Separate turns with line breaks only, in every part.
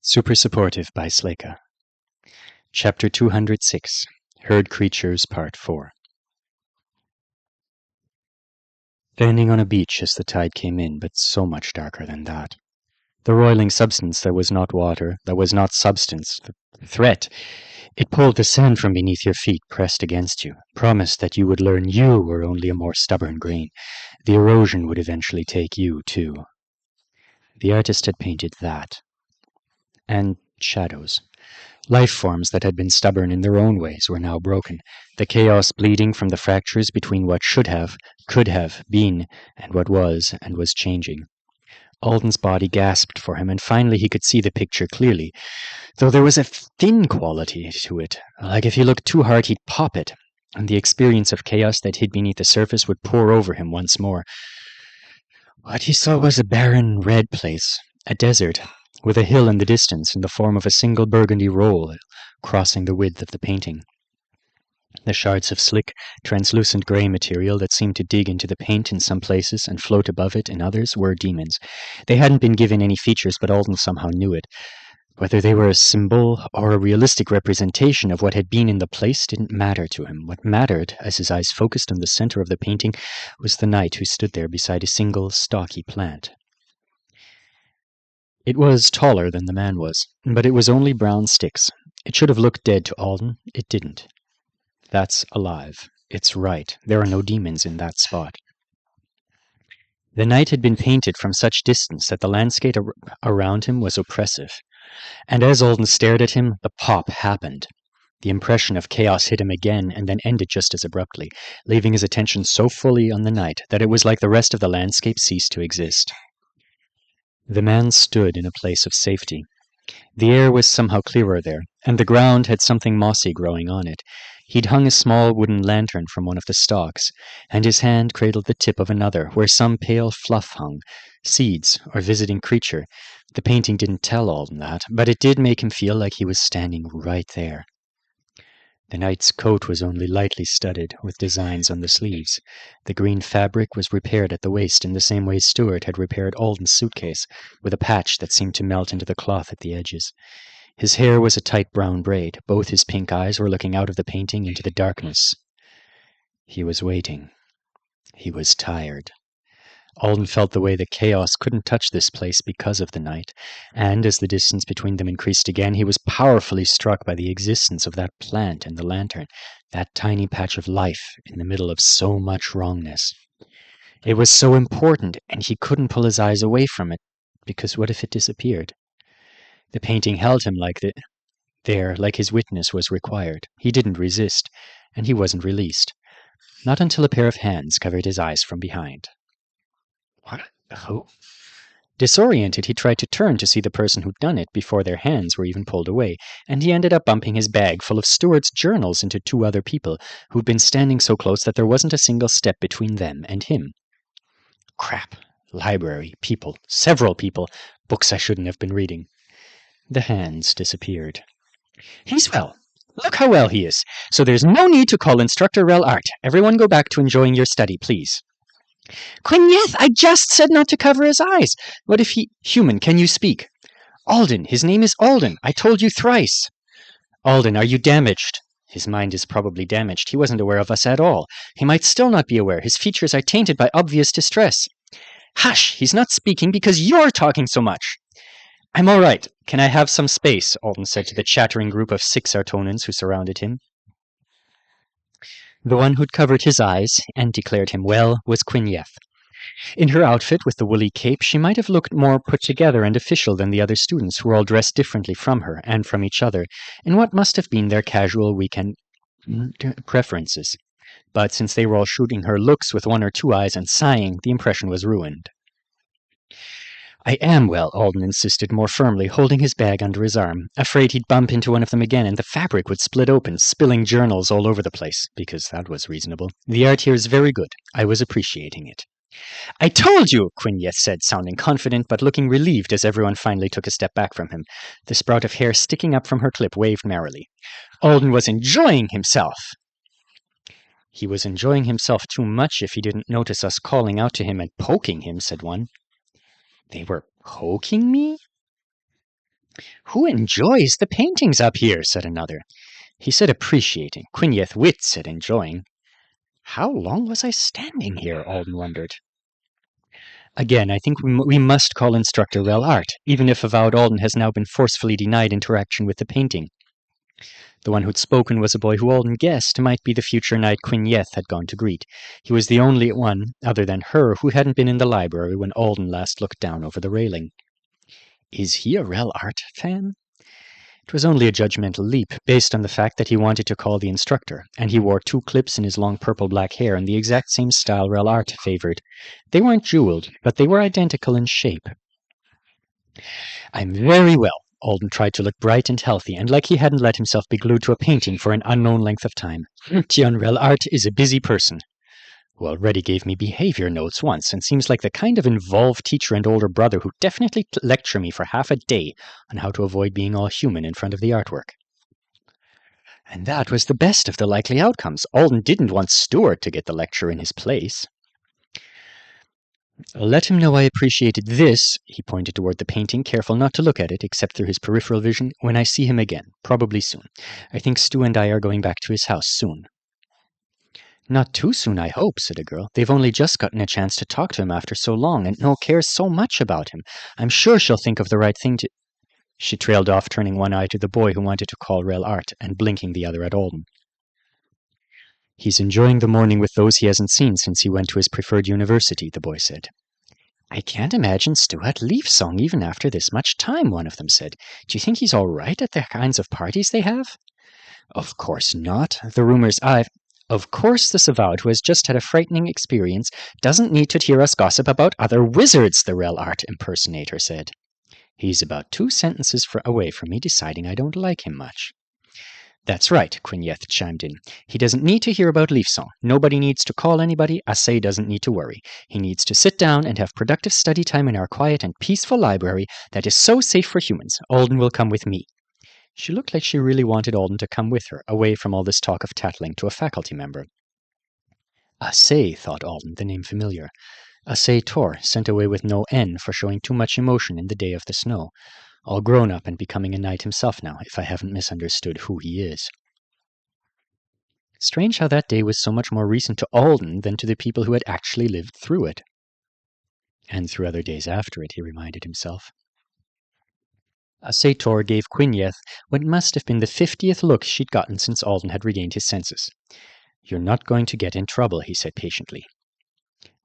Super Supportive by Sleyca. Chapter 206, Herd Creatures Part 4. Standing on a beach as the tide came in, but so much darker than that. The roiling substance that was not water, that was not substance, the threat. It pulled the sand from beneath your feet, pressed against you, promised that you would learn you were only a more stubborn grain. The erosion would eventually take you, too. The artist had painted that. And shadows. Life forms that had been stubborn in their own ways were now broken, the chaos bleeding from the fractures between what should have, could have, been, and what was and was changing. Alden's body gasped for him, and finally he could see the picture clearly, though there was a thin quality to it, like if he looked too hard he'd pop it, and the experience of chaos that hid beneath the surface would pour over him once more. What he saw was a barren, red place, a desert, with a hill in the distance in the form of a single burgundy roll crossing the width of the painting. The shards of slick, translucent grey material that seemed to dig into the paint in some places and float above it in others were demons. They hadn't been given any features, but Alden somehow knew it. Whether they were a symbol or a realistic representation of what had been in the place didn't matter to him. What mattered, as his eyes focused on the center of the painting, was the knight who stood there beside a single, stocky plant. It was taller than the man was, but it was only brown sticks. It should have looked dead to Alden. It didn't. That's alive. It's right. There are no demons in that spot. The knight had been painted from such distance that the landscape around him was oppressive. And as Alden stared at him, the pop happened. The impression of chaos hit him again and then ended just as abruptly, leaving his attention so fully on the knight that it was like the rest of the landscape ceased to exist. The man stood in a place of safety. The air was somehow clearer there, and the ground had something mossy growing on it. He'd hung a small wooden lantern from one of the stalks, and his hand cradled the tip of another, where some pale fluff hung, seeds or visiting creature. The painting didn't tell Alden that, but it did make him feel like he was standing right there. The knight's coat was only lightly studded, with designs on the sleeves. The green fabric was repaired at the waist in the same way Stuart had repaired Alden's suitcase, with a patch that seemed to melt into the cloth at the edges. His hair was a tight brown braid. Both his pink eyes were looking out of the painting into the darkness. He was waiting. He was tired. Alden felt the way the chaos couldn't touch this place because of the night, and as the distance between them increased again, he was powerfully struck by the existence of that plant in the lantern, that tiny patch of life in the middle of so much wrongness. It was so important, and he couldn't pull his eyes away from it, because what if it disappeared? The painting held him like his witness was required. He didn't resist, and he wasn't released. Not until a pair of hands covered his eyes from behind. What? Who? Disoriented, he tried to turn to see the person who'd done it before their hands were even pulled away, and he ended up bumping his bag full of Stuart's journals into two other people who'd been standing so close that there wasn't a single step between them and him. Crap. Library. People. Several people. Books I shouldn't have been reading. The hands disappeared. He's well. Look how well he is. So there's no need to call Instructor Rel Art. Everyone go back to enjoying your study, please. Quineth, I just said not to cover his eyes. What if he... Human, can you speak? Alden, his name is Alden. I told you thrice. Alden, are you damaged? His mind is probably damaged. He wasn't aware of us at all. He might still not be aware. His features are tainted by obvious distress. Hush, he's not speaking because you're talking so much. I'm all right. Can I have some space? Alden said to the chattering group of 6 Artonans who surrounded him. The one who'd covered his eyes and declared him well was Quineth. In her outfit with the woolly cape, she might have looked more put together and official than the other students, who were all dressed differently from her and from each other, in what must have been their casual weekend preferences. But since they were all shooting her looks with 1 or 2 eyes and sighing, the impression was ruined. I am well, Alden insisted more firmly, holding his bag under his arm, afraid he'd bump into one of them again and the fabric would split open, spilling journals all over the place, because that was reasonable. The art here is very good. I was appreciating it. I told you, Quineth said, sounding confident but looking relieved as everyone finally took a step back from him. The sprout of hair sticking up from her clip waved merrily. Alden was enjoying himself. He was enjoying himself too much if he didn't notice us calling out to him and poking him, said one. They were poking me? "Who enjoys the paintings up here?" said another. He said appreciating. Quinyeath Wit said enjoying. How long was I standing here? Alden wondered. Again, I think we must call Instructor Rel Art, even if Avowed Alden has now been forcefully denied interaction with the painting. The one who'd spoken was a boy who Alden guessed might be the future knight Quinyeath had gone to greet. He was the only one, other than her, who hadn't been in the library when Alden last looked down over the railing. Is he a Rel Art fan? It was only a judgmental leap, based on the fact that he wanted to call the instructor, and he wore 2 clips in his long purple-black hair in the exact same style Rel Art favored. They weren't jeweled, but they were identical in shape. I'm very well. Alden tried to look bright and healthy, and like he hadn't let himself be glued to a painting for an unknown length of time. Tian Rel Art is a busy person, who already gave me behavior notes once and seems like the kind of involved teacher and older brother who'd definitely lecture me for half a day on how to avoid being all human in front of the artwork. And that was the best of the likely outcomes. Alden didn't want Stuart to get the lecture in his place. Let him know I appreciated this, he pointed toward the painting, careful not to look at it, except through his peripheral vision, when I see him again, probably soon. I think Stu and I are going back to his house soon. Not too soon, I hope, said a girl. They've only just gotten a chance to talk to him after so long, and Noel cares so much about him. I'm sure she'll think of the right thing to... She trailed off, turning one eye to the boy who wanted to call Rel Art, and blinking the other at Alden. He's enjoying the morning with those he hasn't seen since he went to his preferred university, the boy said. I can't imagine Stu at Leaf Song even after this much time, one of them said. Do you think he's all right at the kinds of parties they have? Of course not. The rumors I've... Of course the Savard, who has just had a frightening experience, doesn't need to hear us gossip about other wizards, the Rel Art impersonator said. He's about 2 sentences away from me deciding I don't like him much. That's right, Quinyeath chimed in. He doesn't need to hear about Leaf Song. Nobody needs to call anybody. Assay doesn't need to worry. He needs to sit down and have productive study time in our quiet and peaceful library that is so safe for humans. Alden will come with me. She looked like she really wanted Alden to come with her, away from all this talk of tattling to a faculty member. Assay, thought Alden, the name familiar. Assay Tor, sent away with no N for showing too much emotion in the day of the snow. All grown up and becoming a knight himself now, if I haven't misunderstood who he is. Strange how that day was so much more recent to Alden than to the people who had actually lived through it. And through other days after it, he reminded himself. Assay Tor gave Quinyeath what must have been the 50th look she'd gotten since Alden had regained his senses. You're not going to get in trouble, he said patiently.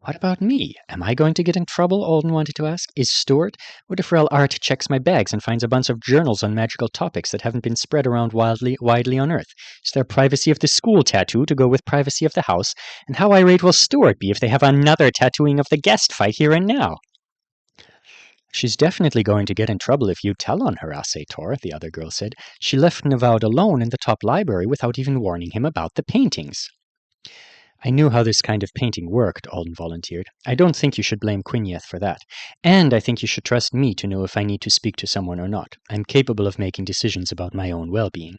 What about me? Am I going to get in trouble? Alden wanted to ask. Is Stuart? What if Rel Art checks my bags and finds a bunch of journals on magical topics that haven't been spread around widely on Earth? Is there privacy of the school tattoo to go with privacy of the house? And how irate will Stuart be if they have another tattooing of the guest fight here and now? She's definitely going to get in trouble if you tell on her, Assay Tor, the other girl said. She left Navowd alone in the top library without even warning him about the paintings. I knew how this kind of painting worked, Alden volunteered. I don't think you should blame Quinyeath for that. And I think you should trust me to know if I need to speak to someone or not. I'm capable of making decisions about my own well-being.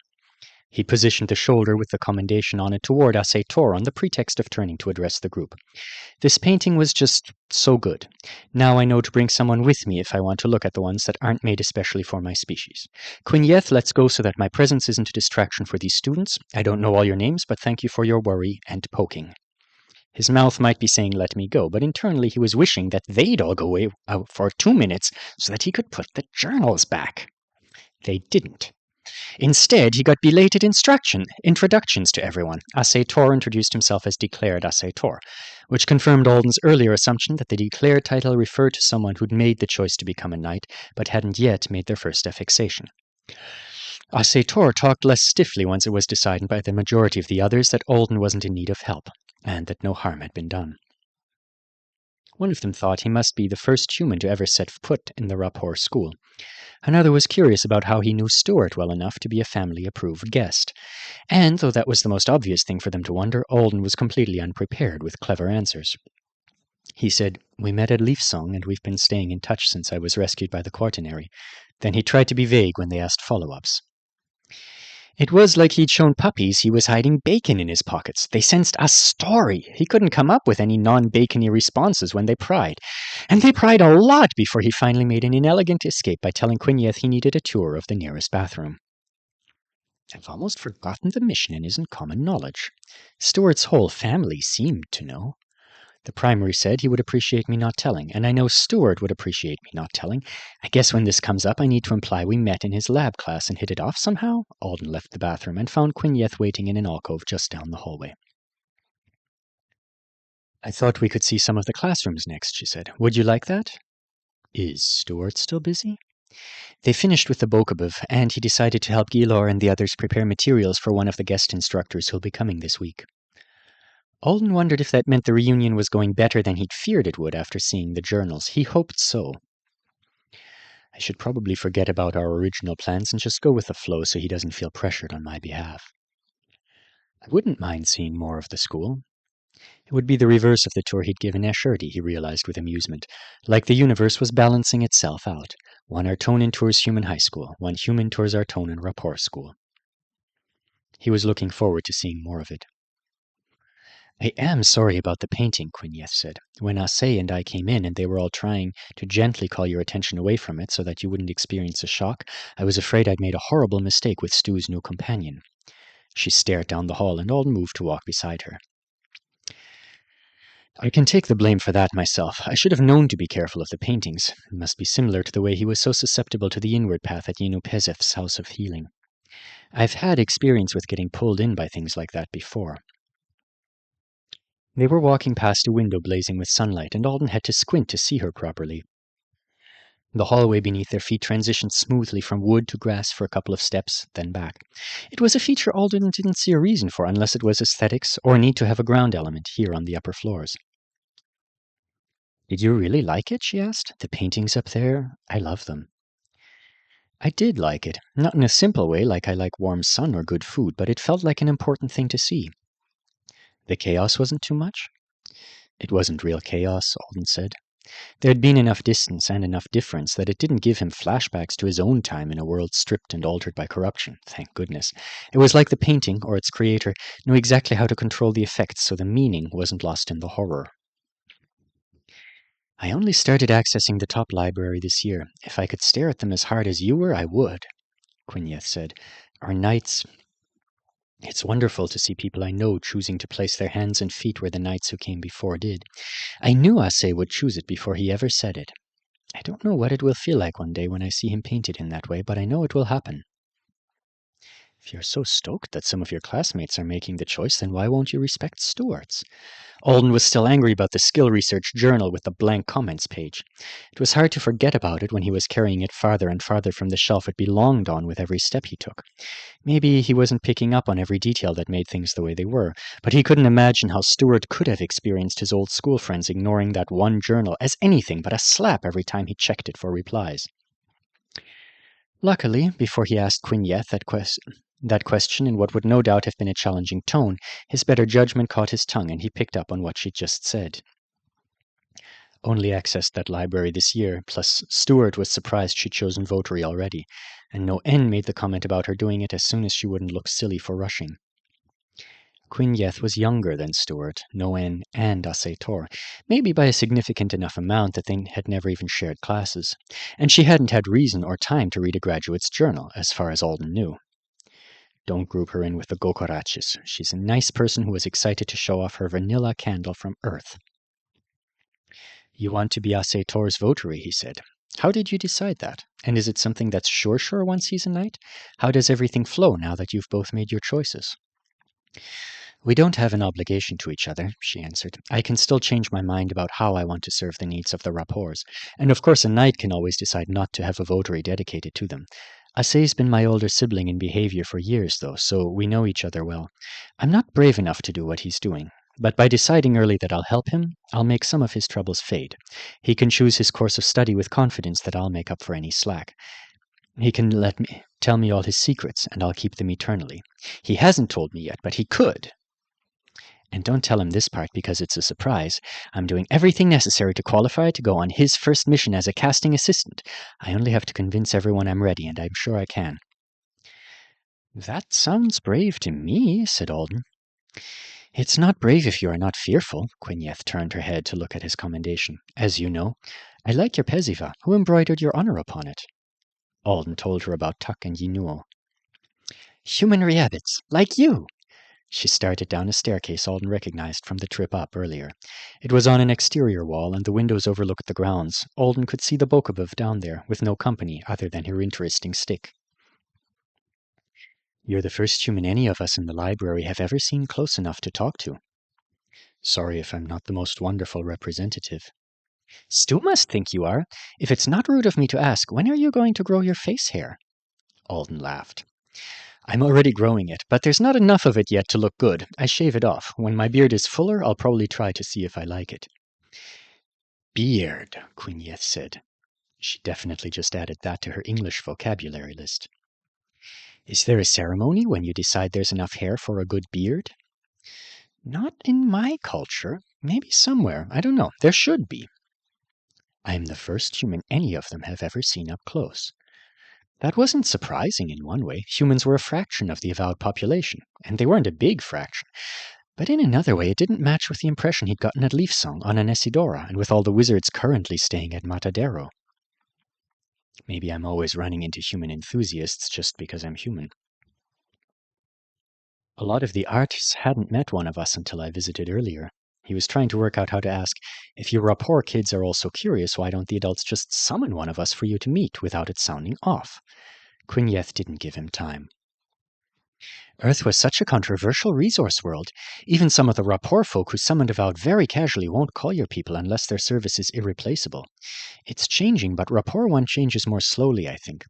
He positioned the shoulder with the commendation on it toward Assay Tor on the pretext of turning to address the group. This painting was just so good. Now I know to bring someone with me if I want to look at the ones that aren't made especially for my species. Quinyeath, let's go so that my presence isn't a distraction for these students. I don't know all your names, but thank you for your worry and poking. His mouth might be saying let me go, but internally he was wishing that they'd all go away for 2 minutes so that he could put the journals back. They didn't. Instead, he got belated introductions to everyone. Assay Tor introduced himself as Declared Assay Tor, which confirmed Alden's earlier assumption that the Declared title referred to someone who'd made the choice to become a knight, but hadn't yet made their first affixation. Assay Tor talked less stiffly once it was decided by the majority of the others that Alden wasn't in need of help, and that no harm had been done. One of them thought he must be the first human to ever set foot in the Rapport school. Another was curious about how he knew Stuart well enough to be a family-approved guest. And, though that was the most obvious thing for them to wonder, Alden was completely unprepared with clever answers. He said, We met at Leaf Song, and we've been staying in touch since I was rescued by the Quaternary. Then he tried to be vague when they asked follow-ups. It was like he'd shown puppies he was hiding bacon in his pockets. They sensed a story. He couldn't come up with any non-bacony responses when they pried. And they pried a lot before he finally made an inelegant escape by telling Quinyeath he needed a tour of the nearest bathroom. I've almost forgotten the mission and isn't common knowledge. Stuart's whole family seemed to know. The primary said he would appreciate me not telling, and I know Stuart would appreciate me not telling. I guess when this comes up, I need to imply we met in his lab class and hit it off somehow. Alden left the bathroom and found Quinyeath waiting in an alcove just down the hallway. I thought we could see some of the classrooms next, she said. Would you like that? Is Stuart still busy? They finished with the Bokabov, and he decided to help Gilor and the others prepare materials for one of the guest instructors who'll be coming this week. Alden wondered if that meant the reunion was going better than he'd feared it would after seeing the journals. He hoped so. I should probably forget about our original plans and just go with the flow so he doesn't feel pressured on my behalf. I wouldn't mind seeing more of the school. It would be the reverse of the tour he'd given Esherdy, he realized with amusement. Like the universe was balancing itself out. One Artonin tours human high school, one human tours Artonin rapport school. He was looking forward to seeing more of it. I am sorry about the painting, Quinyeath said. When Asay and I came in and they were all trying to gently call your attention away from it so that you wouldn't experience a shock, I was afraid I'd made a horrible mistake with Stu's new companion. She stared down the hall and Alden moved to walk beside her. I can take the blame for that myself. I should have known to be careful of the paintings. It must be similar to the way he was so susceptible to the inward path at Yenupezeth's House of Healing. I've had experience with getting pulled in by things like that before. They were walking past a window blazing with sunlight, and Alden had to squint to see her properly. The hallway beneath their feet transitioned smoothly from wood to grass for a couple of steps, then back. It was a feature Alden didn't see a reason for unless it was aesthetics or a need to have a ground element here on the upper floors. Did you really like it? She asked. The paintings up there, I love them. I did like it. Not in a simple way like I like warm sun or good food, but it felt like an important thing to see. The chaos wasn't too much? It wasn't real chaos, Alden said. There had been enough distance and enough difference that it didn't give him flashbacks to his own time in a world stripped and altered by corruption, thank goodness. It was like the painting, or its creator, knew exactly how to control the effects so the meaning wasn't lost in the horror. I only started accessing the top library this year. If I could stare at them as hard as you were, I would, Quinyeath said. Our nights... It's wonderful to see people I know choosing to place their hands and feet where the knights who came before did. I knew Asay would choose it before he ever said it. I don't know what it will feel like one day when I see him painted in that way, but I know it will happen. If you're so stoked that some of your classmates are making the choice, then why won't you respect Stuart's? Alden was still angry about the skill research journal with the blank comments page. It was hard to forget about it when he was carrying it farther and farther from the shelf it belonged on with every step he took. Maybe he wasn't picking up on every detail that made things the way they were, but he couldn't imagine how Stuart could have experienced his old school friends ignoring that one journal as anything but a slap every time he checked it for replies. Luckily, before he asked Quinyeath that question in what would no doubt have been a challenging tone, his better judgment caught his tongue and he picked up on what she'd just said. Only accessed that library this year, plus Stuart was surprised she'd chosen Votary already, and No N made the comment about her doing it as soon as she wouldn't look silly for rushing. Quinyeath was younger than Stuart, No N, and Asay Tor, maybe by a significant enough amount that they had never even shared classes, and she hadn't had reason or time to read a graduate's journal, as far as Alden knew. Don't group her in with the Gokorachis. She's a nice person who was excited to show off her vanilla candle from Earth. You want to be Asay Tor's votary, he said. How did you decide that? And is it something that's sure once he's a knight? How does everything flow now that you've both made your choices? We don't have an obligation to each other, she answered. I can still change my mind about how I want to serve the needs of the rapports, and of course a knight can always decide not to have a votary dedicated to them. Asay's been my older sibling in behavior for years, though, so we know each other well. I'm not brave enough to do what he's doing, but by deciding early that I'll help him, I'll make some of his troubles fade. He can choose his course of study with confidence that I'll make up for any slack. He can tell me all his secrets, and I'll keep them eternally. He hasn't told me yet, but he could. And don't tell him this part because it's a surprise. I'm doing everything necessary to qualify to go on his first mission as a casting assistant. I only have to convince everyone I'm ready, and I'm sure I can. That sounds brave to me, said Alden. It's not brave if you are not fearful. Queneth turned her head to look at his commendation. As you know, I like your pesiva. Who embroidered your honour upon it? Alden told her about Tuck and Yinuo. Human rabbits, like you! She started down a staircase Alden recognized from the trip up earlier. It was on an exterior wall, and the windows overlooked the grounds. Alden could see the Bokobov down there, with no company other than her interesting stick. You're the first human any of us in the library have ever seen close enough to talk to. Sorry if I'm not the most wonderful representative. Stu must think you are. If it's not rude of me to ask, when are you going to grow your face hair? Alden laughed. I'm already growing it, but there's not enough of it yet to look good. I shave it off. When my beard is fuller, I'll probably try to see if I like it. Beard, Queneth said. She definitely just added that to her English vocabulary list. Is there a ceremony when you decide there's enough hair for a good beard? Not in my culture. Maybe somewhere. I don't know. There should be. I'm the first human any of them have ever seen up close. That wasn't surprising in one way. Humans were a fraction of the avowed population, and they weren't a big fraction. But in another way, it didn't match with the impression he'd gotten at Leafsong on Anesidora, and with all the wizards currently staying at Matadero. Maybe I'm always running into human enthusiasts just because I'm human. A lot of the artists hadn't met one of us until I visited earlier. He was trying to work out how to ask, if you rapport kids are all so curious, why don't the adults just summon one of us for you to meet without it sounding off? Queneth didn't give him time. Earth was such a controversial resource world. Even some of the rapport folk who summoned Avowed very casually won't call your people unless their service is irreplaceable. It's changing, but rapport one changes more slowly, I think.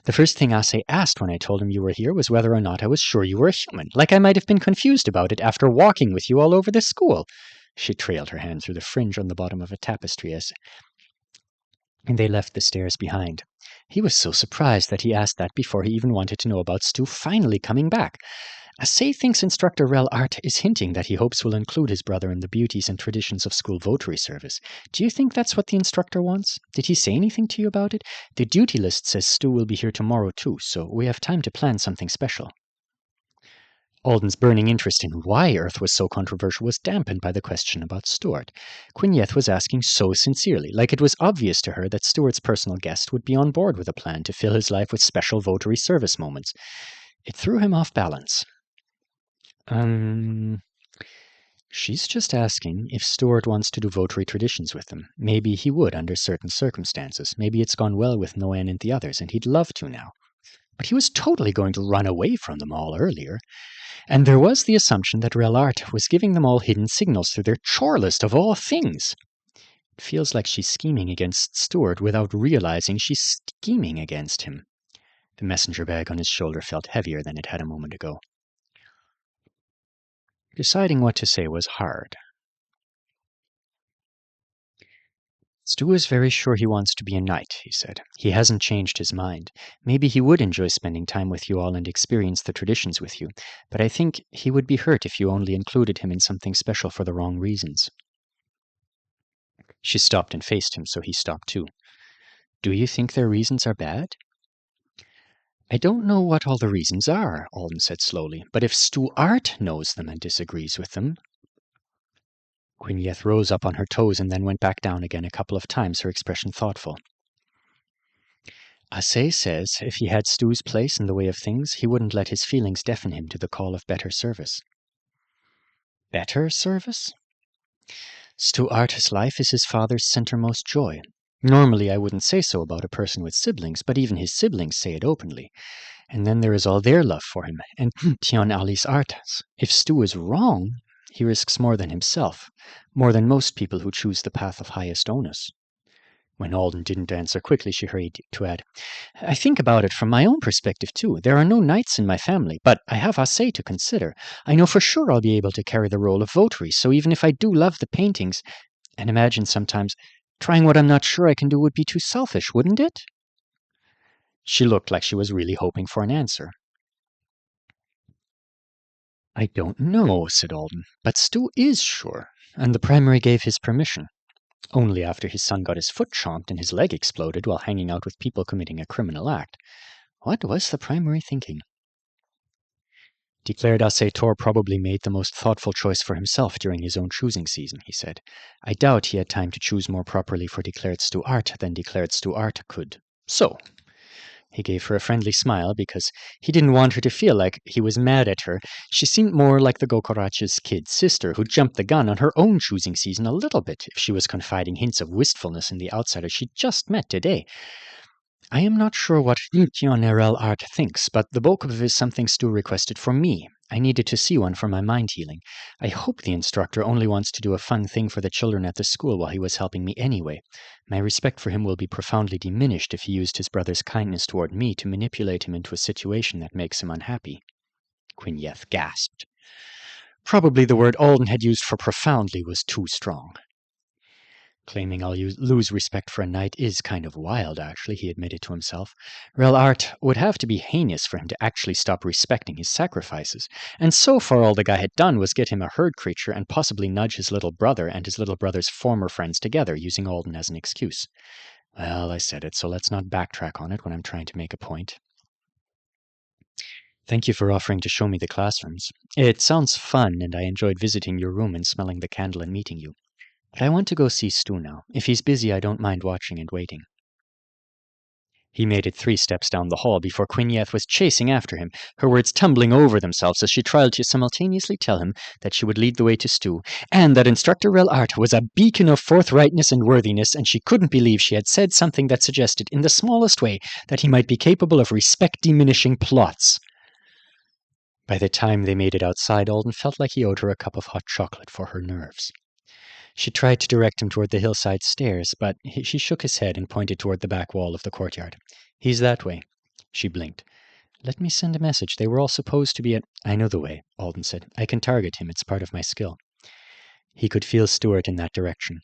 The first thing Ase asked when I told him you were here was whether or not I was sure you were a human, like I might have been confused about it after walking with you all over the school. She trailed her hand through the fringe on the bottom of a tapestry and they left the stairs behind. He was so surprised that he asked that before he even wanted to know about Stu finally coming back. Asay thinks Instructor Rel Art is hinting that he hopes will include his brother in the beauties and traditions of school votary service. Do you think that's what the instructor wants? Did he say anything to you about it? The duty list says Stu will be here tomorrow too, so we have time to plan something special. Alden's burning interest in why Earth was so controversial was dampened by the question about Stuart. Queneth was asking so sincerely, like it was obvious to her that Stuart's personal guest would be on board with a plan to fill his life with special votary service moments. It threw him off balance. She's just asking if Stuart wants to do votary traditions with them. Maybe he would under certain circumstances. Maybe it's gone well with Noan and the others, and he'd love to now. But he was totally going to run away from them all earlier. And there was the assumption that Relart was giving them all hidden signals through their chore list of all things. It feels like she's scheming against Stuart without realizing she's scheming against him. The messenger bag on his shoulder felt heavier than it had a moment ago. Deciding what to say was hard. Stu is very sure he wants to be a knight, he said. He hasn't changed his mind. Maybe he would enjoy spending time with you all and experience the traditions with you, but I think he would be hurt if you only included him in something special for the wrong reasons. She stopped and faced him, so he stopped too. Do you think their reasons are bad? I don't know what all the reasons are, Alden said slowly, but if Stuart knows them and disagrees with them... Queneth rose up on her toes and then went back down again a couple of times, her expression thoughtful. Asay says if he had Stu's place in the way of things, he wouldn't let his feelings deafen him to the call of better service. Better service? Stuart's life is his father's centermost joy. Normally I wouldn't say so about a person with siblings, but even his siblings say it openly. And then there is all their love for him, and Tion Ali's Artas. If Stu is wrong, he risks more than himself, more than most people who choose the path of highest onus. When Alden didn't answer quickly, she hurried to add, I think about it from my own perspective, too. There are no knights in my family, but I have Asay to consider. I know for sure I'll be able to carry the role of votary, so even if I do love the paintings, and imagine sometimes, trying what I'm not sure I can do would be too selfish, wouldn't it? She looked like she was really hoping for an answer. I don't know, said Alden, but Stu is sure, and the primary gave his permission. Only after his son got his foot chomped and his leg exploded while hanging out with people committing a criminal act. What was the primary thinking? Declared Acetor probably made the most thoughtful choice for himself during his own choosing season, he said. I doubt he had time to choose more properly for Declared Stuart than Declared Stuart could. So, he gave her a friendly smile because he didn't want her to feel like he was mad at her. She seemed more like the Gokoracha's kid sister who jumped the gun on her own choosing season a little bit if she was confiding hints of wistfulness in the outsider she'd just met today. I am not sure what Rel Art thinks, but the bulk of it is something Stu requested for me. I needed to see one for my mind healing. I hope the instructor only wants to do a fun thing for the children at the school while he was helping me anyway. My respect for him will be profoundly diminished if he used his brother's kindness toward me to manipulate him into a situation that makes him unhappy. Quineth gasped. Probably the word Alden had used for profoundly was too strong. Claiming I'll lose respect for a knight is kind of wild, actually, he admitted to himself. Rel Art would have to be heinous for him to actually stop respecting his sacrifices, and so far all the guy had done was get him a herd creature and possibly nudge his little brother and his little brother's former friends together, using Alden as an excuse. Well, I said it, so let's not backtrack on it when I'm trying to make a point. Thank you for offering to show me the classrooms. It sounds fun, and I enjoyed visiting your room and smelling the candle and meeting you. But I want to go see Stu now. If he's busy, I don't mind watching and waiting. He made it 3 steps down the hall before Quineth was chasing after him, her words tumbling over themselves as she tried to simultaneously tell him that she would lead the way to Stu, and that Instructor Rel Art was a beacon of forthrightness and worthiness, and she couldn't believe she had said something that suggested, in the smallest way, that he might be capable of respect-diminishing plots. By the time they made it outside, Alden felt like he owed her a cup of hot chocolate for her nerves. She tried to direct him toward the hillside stairs, but she shook his head and pointed toward the back wall of the courtyard. He's that way. She blinked. Let me send a message. They were all supposed to be at... I know the way, Alden said. I can target him. It's part of my skill. He could feel Stuart in that direction.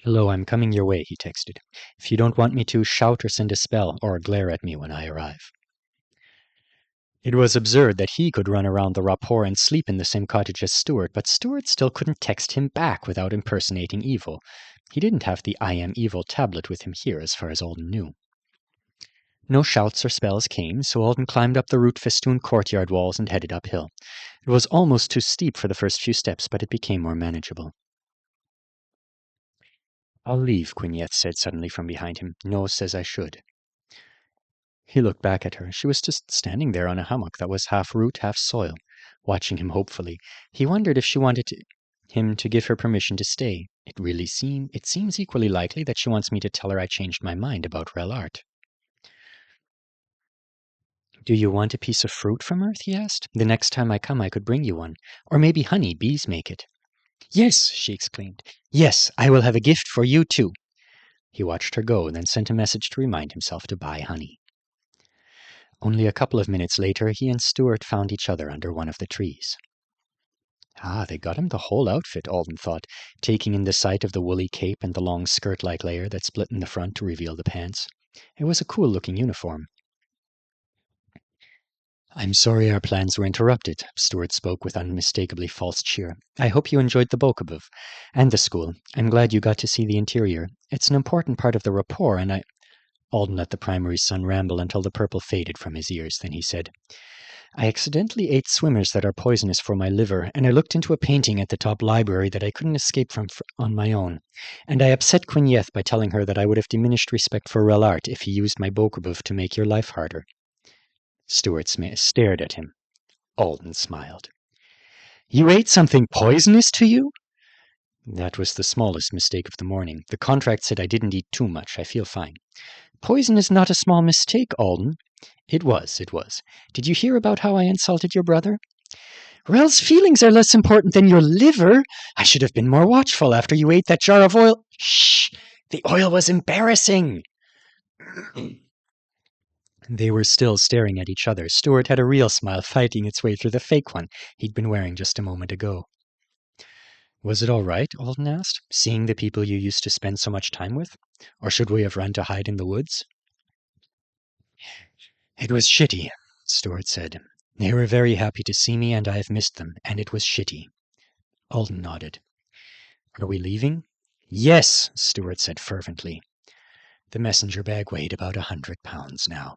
Hello, I'm coming your way, he texted. If you don't want me to, shout or send a spell, or glare at me when I arrive. It was absurd that he could run around the rapport and sleep in the same cottage as Stuart, but Stuart still couldn't text him back without impersonating evil. He didn't have the I Am Evil tablet with him here, as far as Alden knew. No shouts or spells came, so Alden climbed up the root-festooned courtyard walls and headed uphill. It was almost too steep for the first few steps, but it became more manageable. I'll leave, Quineth said suddenly from behind him. No says I should. He looked back at her. She was just standing there on a hummock that was half root, half soil, watching him hopefully. He wondered if she wanted him to give her permission to stay. It seems equally likely that she wants me to tell her I changed my mind about Rel Art. Do you want a piece of fruit from Earth? He asked. The next time I come, I could bring you one. Or maybe honey, bees make it. Yes, she exclaimed. Yes, I will have a gift for you too. He watched her go, then sent a message to remind himself to buy honey. Only a couple of minutes later, he and Stuart found each other under one of the trees. Ah, they got him the whole outfit, Alden thought, taking in the sight of the woolly cape and the long skirt-like layer that split in the front to reveal the pants. It was a cool-looking uniform. I'm sorry our plans were interrupted, Stuart spoke with unmistakably false cheer. I hope you enjoyed the Bokobov and the school. I'm glad you got to see the interior. It's an important part of the rapport, and Alden let the primary sun ramble until the purple faded from his ears. Then he said, I accidentally ate swimmers that are poisonous for my liver, and I looked into a painting at the top library that I couldn't escape from on my own. And I upset Quineth by telling her that I would have diminished respect for Rel Art if he used my Bokobov to make your life harder. Stuart stared at him. Alden smiled. You ate something poisonous to you? That was the smallest mistake of the morning. The contract said I didn't eat too much. I feel fine. Poison is not a small mistake, Alden. It was. Did you hear about how I insulted your brother? Rel's feelings are less important than your liver. I should have been more watchful after you ate that jar of oil. Shh! The oil was embarrassing. They were still staring at each other. Stuart had a real smile fighting its way through the fake one he'd been wearing just a moment ago. Was it all right? Alden asked, seeing the people you used to spend so much time with? Or should we have run to hide in the woods? It was shitty, Stuart said. They were very happy to see me, and I have missed them, and it was shitty. Alden nodded. Are we leaving? Yes, Stuart said fervently. The messenger bag weighed about 100 pounds now.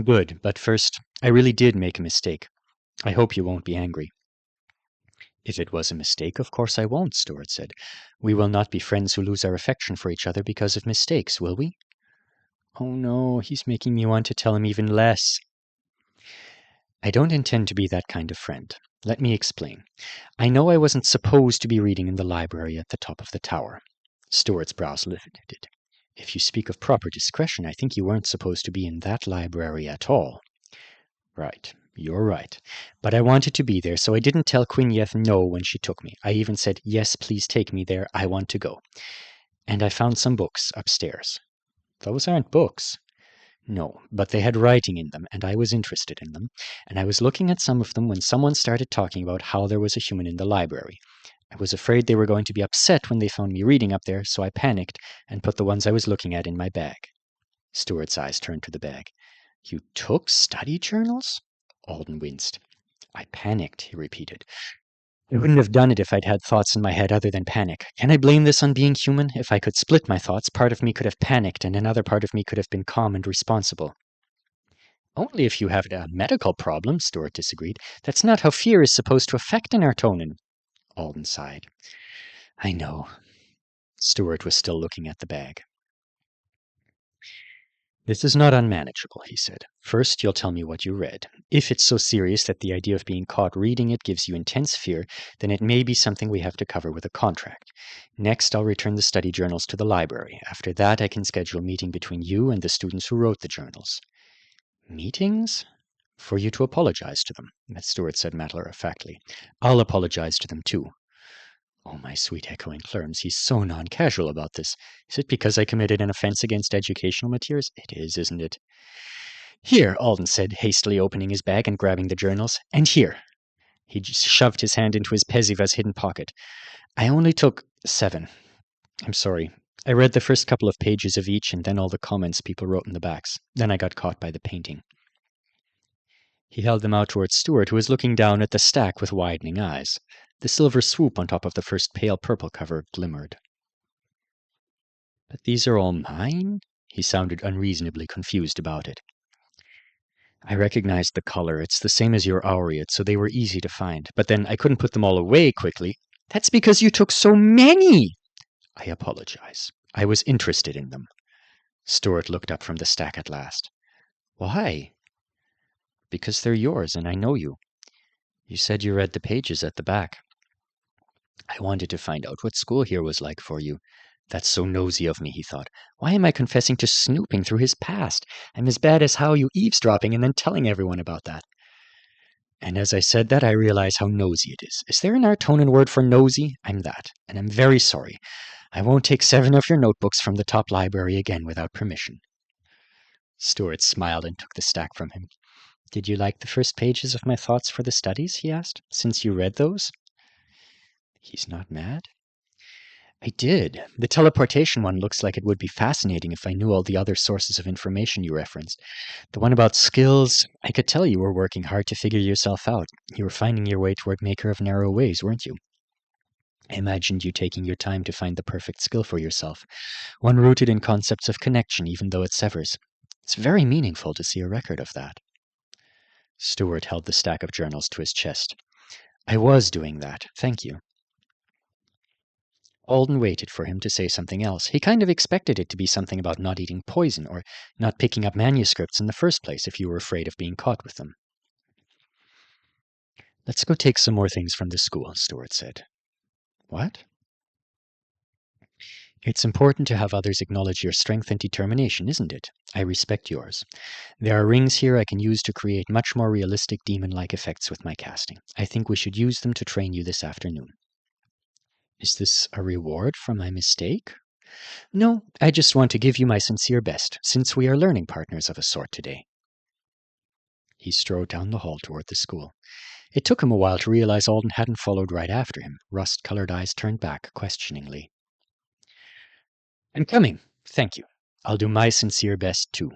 Good, but first, I really did make a mistake. I hope you won't be angry. If it was a mistake, of course I won't, Stuart said. We will not be friends who lose our affection for each other because of mistakes, will we? Oh no, he's making me want to tell him even less. I don't intend to be that kind of friend. Let me explain. I know I wasn't supposed to be reading in the library at the top of the tower. Stuart's brows lifted. If you speak of proper discretion, I think you weren't supposed to be in that library at all. Right, you're right. But I wanted to be there, so I didn't tell Quinyev no when she took me. I even said, yes, please take me there, I want to go. And I found some books upstairs. Those aren't books. No, but they had writing in them, and I was interested in them, and I was looking at some of them when someone started talking about how there was a human in the library. I was afraid they were going to be upset when they found me reading up there, so I panicked and put the ones I was looking at in my bag. Stuart's eyes turned to the bag. You took study journals? Alden winced. I panicked, he repeated. I wouldn't have done it if I'd had thoughts in my head other than panic. Can I blame this on being human? If I could split my thoughts, part of me could have panicked and another part of me could have been calm and responsible. Only if you have a medical problem, Stuart disagreed. That's not how fear is supposed to affect an Artonin. Alden sighed. I know. Stuart was still looking at the bag. This is not unmanageable, he said. First, you'll tell me what you read. If it's so serious that the idea of being caught reading it gives you intense fear, then it may be something we have to cover with a contract. Next, I'll return the study journals to the library. After that, I can schedule a meeting between you and the students who wrote the journals. Meetings? For you to apologize to them, Stuart said matter-of-factly. I'll apologize to them, too. Oh, my sweet echoing Clerms, he's so non-casual about this. Is it because I committed an offense against educational materials? It is, isn't it? Here, Alden said, hastily opening his bag and grabbing the journals. And here. He shoved his hand into his Peziva's hidden pocket. I only took 7. I'm sorry. I read the first couple of pages of each and then all the comments people wrote in the backs. Then I got caught by the painting. He held them out towards Stuart, who was looking down at the stack with widening eyes. The silver swoop on top of the first pale purple cover glimmered. But these are all mine? He sounded unreasonably confused about it. I recognized the color. It's the same as your aureate, so they were easy to find. But then I couldn't put them all away quickly. That's because you took so many! I apologize. I was interested in them. Stuart looked up from the stack at last. Why? Because they're yours, and I know you. You said you read the pages at the back. I wanted to find out what school here was like for you. That's so nosy of me, he thought. Why am I confessing to snooping through his past? I'm as bad as how you eavesdropping and then telling everyone about that. And as I said that, I realize how nosy it is. Is there an Artonin word for nosy? I'm that, and I'm very sorry. I won't take 7 of your notebooks from the top library again without permission. Stuart smiled and took the stack from him. Did you like the first pages of my thoughts for the studies? He asked. Since you read those? He's not mad? I did. The teleportation one looks like it would be fascinating if I knew all the other sources of information you referenced. The one about skills, I could tell you were working hard to figure yourself out. You were finding your way toward Maker of Narrow Ways, weren't you? I imagined you taking your time to find the perfect skill for yourself, one rooted in concepts of connection even though it severs. It's very meaningful to see a record of that. Stuart held the stack of journals to his chest. I was doing that, thank you. Alden waited for him to say something else. He kind of expected it to be something about not eating poison or not picking up manuscripts in the first place if you were afraid of being caught with them. Let's go take some more things from the school, Stuart said. What? It's important to have others acknowledge your strength and determination, isn't it? I respect yours. There are rings here I can use to create much more realistic demon-like effects with my casting. I think we should use them to train you this afternoon. Is this a reward for my mistake? No, I just want to give you my sincere best, since we are learning partners of a sort today. He strode down the hall toward the school. It took him a while to realize Alden hadn't followed right after him. Rust-colored eyes turned back questioningly. I'm coming. Thank you. I'll do my sincere best, too.